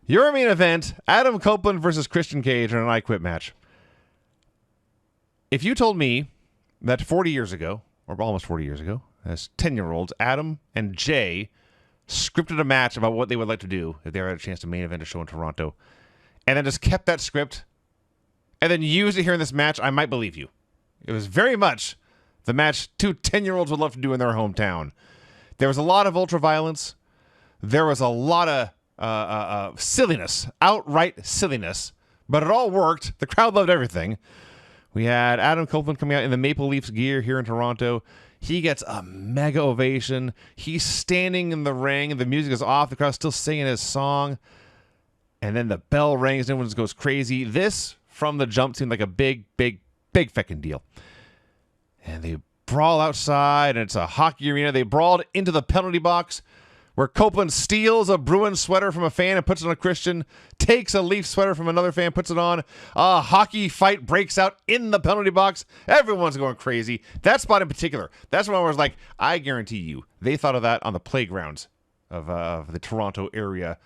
Your main event, Adam Copeland versus Christian Cage in an I Quit match. If you told me that 40 years ago, or almost 40 years ago, as 10-year-olds, Adam and Jay scripted a match about what they would like to do if they ever had a chance to main event a show in Toronto, and then just kept that script, and then used it here in this match, I might believe you. It was very much the match two 10-year-olds would love to do in their hometown. There was a lot of ultra-violence. There was a lot of silliness, outright silliness, but it all worked. The crowd loved everything. We had Adam Copeland coming out in the Maple Leafs gear here in Toronto. He gets a mega ovation. He's standing in the ring. The music is off. The crowd's still singing his song. And then the bell rings. Everyone goes crazy. This, from the jump, seemed like a big feckin' deal. And they brawl outside, and it's a hockey arena. They brawled into the penalty box, where Copeland steals a Bruins sweater from a fan and puts it on a Christian, takes a Leaf sweater from another fan, puts it on. A hockey fight breaks out in the penalty box. Everyone's going crazy. That spot in particular, that's when I was like, I guarantee you, they thought of that on the playgrounds of the Toronto area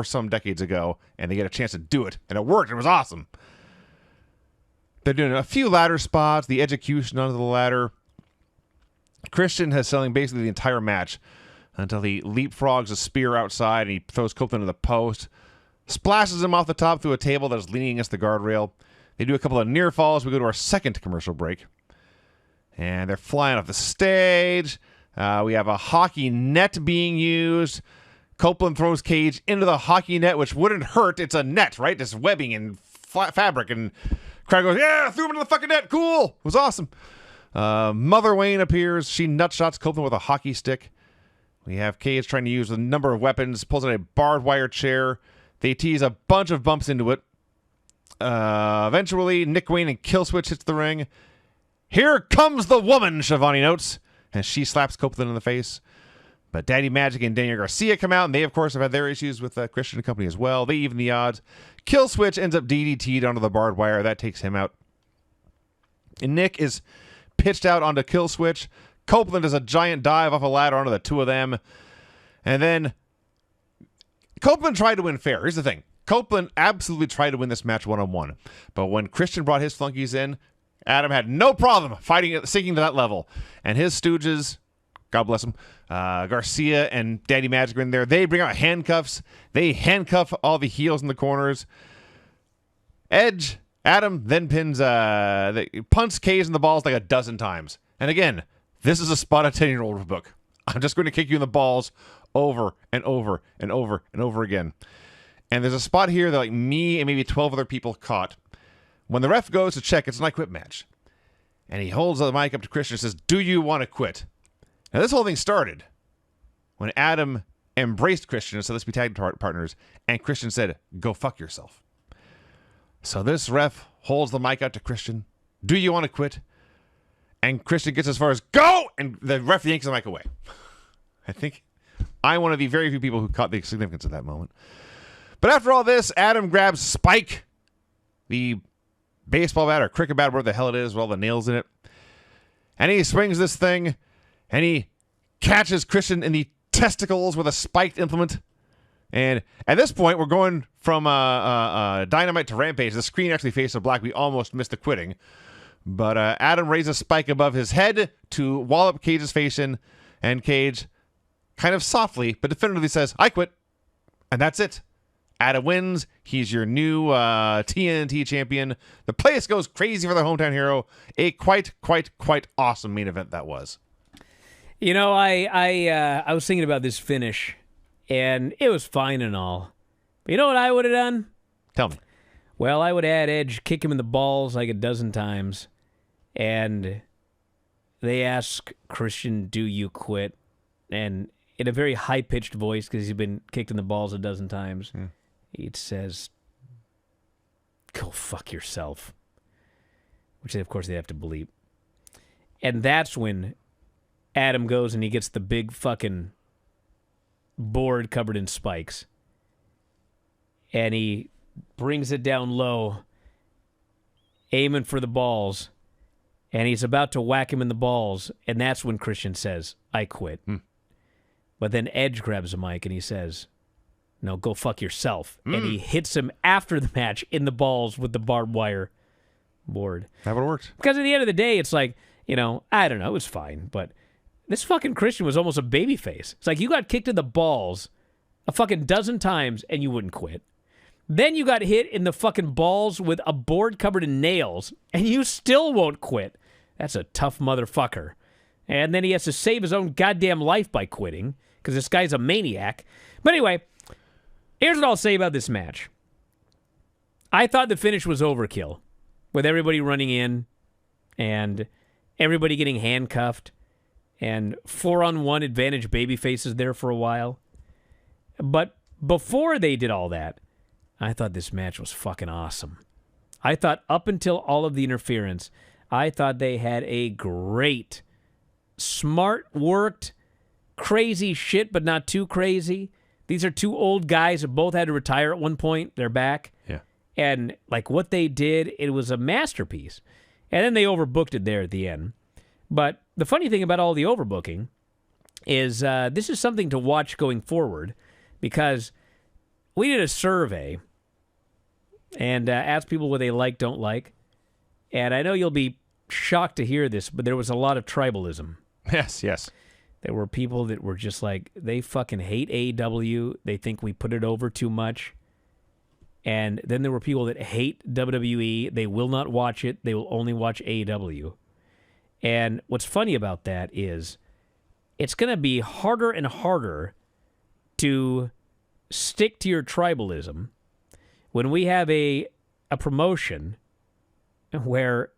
some decades ago, and they get a chance to do it, and it worked. It was awesome. They're doing a few ladder spots, the execution onto the ladder. Christian has selling basically the entire match, until he leapfrogs a spear outside and he throws Copeland to the post, splashes him off the top through a table that is leaning against the guardrail. They do a couple of near falls. We go to our second commercial break. And they're flying off the stage. We have a hockey net being used. Copeland throws Cage into the hockey net, which wouldn't hurt. It's a net, right? This webbing and fabric. And crowd goes, yeah, threw him into the fucking net. Cool. It was awesome. Mother Wayne appears. She nutshots Copeland with a hockey stick. We have Cage trying to use a number of weapons, pulls out a barbed wire chair. They tease a bunch of bumps into it. Eventually, Nick Wayne and Killswitch hits the ring. Here comes the woman, Shivani notes, and she slaps Copeland in the face. But Daddy Magic and Daniel Garcia come out, and they, of course, have had their issues with Christian and company as well. They even the odds. Killswitch ends up DDT'd onto the barbed wire. That takes him out. And Nick is pitched out onto Killswitch. Copeland does a giant dive off a ladder onto the two of them. And then Copeland tried to win fair. Here's the thing. Copeland absolutely tried to win this match one-on-one. But when Christian brought his flunkies in, Adam had no problem sinking to that level. And his stooges, God bless him, Garcia and Daddy Magic are in there. They bring out handcuffs. They handcuff all the heels in the corners. Adam then punts Cage in the balls like a dozen times. And again, this is a spot a 10-year-old would book. I'm just going to kick you in the balls over and over and over and over again. And there's a spot here that like me and maybe 12 other people caught. When the ref goes to check, it's an I Quit match. And he holds the mic up to Christian and says, do you want to quit? Now this whole thing started when Adam embraced Christian and said, let's be tag partners. And Christian said, go fuck yourself. So this ref holds the mic out to Christian. Do you want to quit? And Christian gets as far as go, and the ref yanks the mic away. I think I'm one of the very few people who caught the significance of that moment. But after all this, Adam grabs Spike, the baseball bat or cricket bat, whatever the hell it is, with all the nails in it. And he swings this thing, and he catches Christian in the testicles with a spiked implement. And at this point, we're going from Dynamite to Rampage. The screen actually faces black. We almost missed the quitting. But Adam raises Spike above his head to wallop Cage's face in, and Cage kind of softly but definitively says, I quit. And that's it. Adam wins. He's your new TNT champion. The place goes crazy for the hometown hero. A quite awesome main event that was. You know, I was thinking about this finish, and it was fine and all. But you know what I would have done? Tell me. Well, I would add Edge, kick him in the balls like a dozen times, and they ask Christian, do you quit? And in a very high-pitched voice, because he's been kicked in the balls a dozen times, he says, go fuck yourself. Which, of course, they have to bleep. And that's when Adam goes and he gets the big fucking board covered in spikes. And he brings it down low, aiming for the balls, and he's about to whack him in the balls, and that's when Christian says, I quit. But then Edge grabs a mic and he says, no, go fuck yourself. And he hits him after the match in the balls with the barbed wire board. That would have worked. Because at the end of the day, it's like, I don't know, it was fine. But this fucking Christian was almost a babyface. It's like you got kicked in the balls a fucking dozen times and you wouldn't quit. Then you got hit in the fucking balls with a board covered in nails and you still won't quit. That's a tough motherfucker. And then he has to save his own goddamn life by quitting because this guy's a maniac. But anyway, here's what I'll say about this match. I thought the finish was overkill with everybody running in and everybody getting handcuffed and 4-on-1 advantage babyfaces there for a while. But before they did all that, I thought this match was fucking awesome. I thought up until all of the interference, I thought they had a great, smart worked, crazy shit, but not too crazy. These are two old guys who both had to retire at one point. They're back. Yeah. And like what they did, it was a masterpiece. And then they overbooked it there at the end. But the funny thing about all the overbooking is this is something to watch going forward because we did a survey and asked people what they like, don't like. And I know you'll be shocked to hear this, but there was a lot of tribalism. Yes, yes. There were people that were just like, they fucking hate AEW. They think we put it over too much. And then there were people that hate WWE. They will not watch it. They will only watch AEW. And what's funny about that is it's going to be harder and harder to stick to your tribalism when we have a promotion where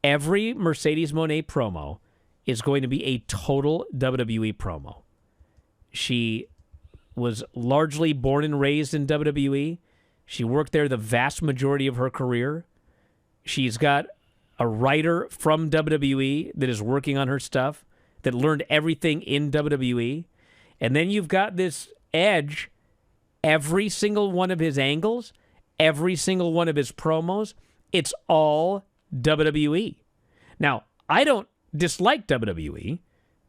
every Mercedes Moné promo is going to be a total WWE promo. She was largely born and raised in WWE. She worked there the vast majority of her career. She's got a writer from WWE that is working on her stuff, that learned everything in WWE. And then you've got this Edge, every single one of his angles, every single one of his promos, it's all WWE. Now, I don't dislike WWE.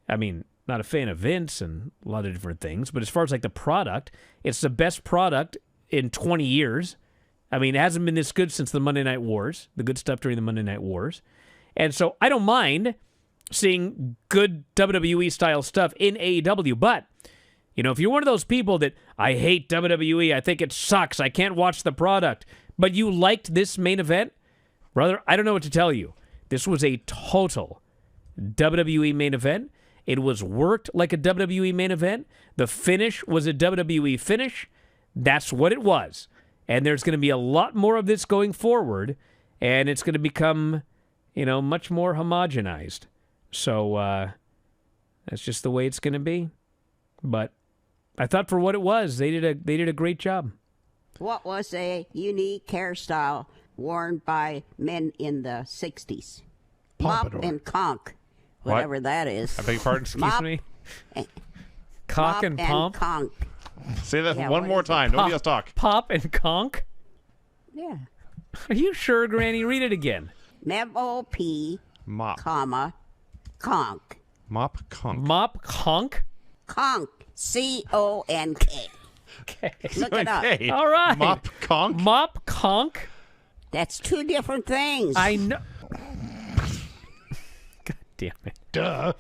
I mean, not a fan of Vince and a lot of different things, but as far as like the product, it's the best product in 20 years. I mean, it hasn't been this good since the Monday Night Wars, the good stuff during the Monday Night Wars. And so I don't mind seeing good WWE-style stuff in AEW, but, if you're one of those people that, I hate WWE, I think it sucks, I can't watch the product, but you liked this main event, brother, I don't know what to tell you. This was a total WWE main event. It was worked like a WWE main event. The finish was a WWE finish. That's what it was. And there's going to be a lot more of this going forward, and it's going to become, much more homogenized. So that's just the way it's going to be. But I thought for what it was, they did a great job. What was a unique hairstyle worn by men in the 60s? Pompadour. Mop and conch, whatever that is. I beg your pardon? Excuse me? Cock and pomp? Conch. Say that Yeah, one what more is it? time. Nobody else talk. Pop and conch? Yeah. Are you sure, Granny? Read it again. M-O-P, Mop. comma, conch. Mop conch. Mop conch? Conch. C-O-N-K. Okay. Look it up. Okay. All right. Mop conch? Mop conch? That's two different things. I know. God damn it. Duh.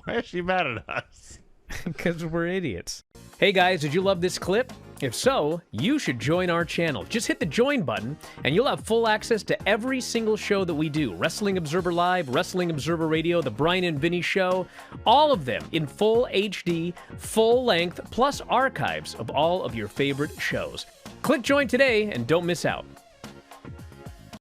Why is she mad at us? Because we're idiots. Hey guys, did you love this clip? If so, you should join our channel. Just hit the join button and you'll have full access to every single show that we do. Wrestling Observer Live, Wrestling Observer Radio, The Bryan and Vinny Show, all of them in full HD, full length, plus archives of all of your favorite shows. Click join today and don't miss out.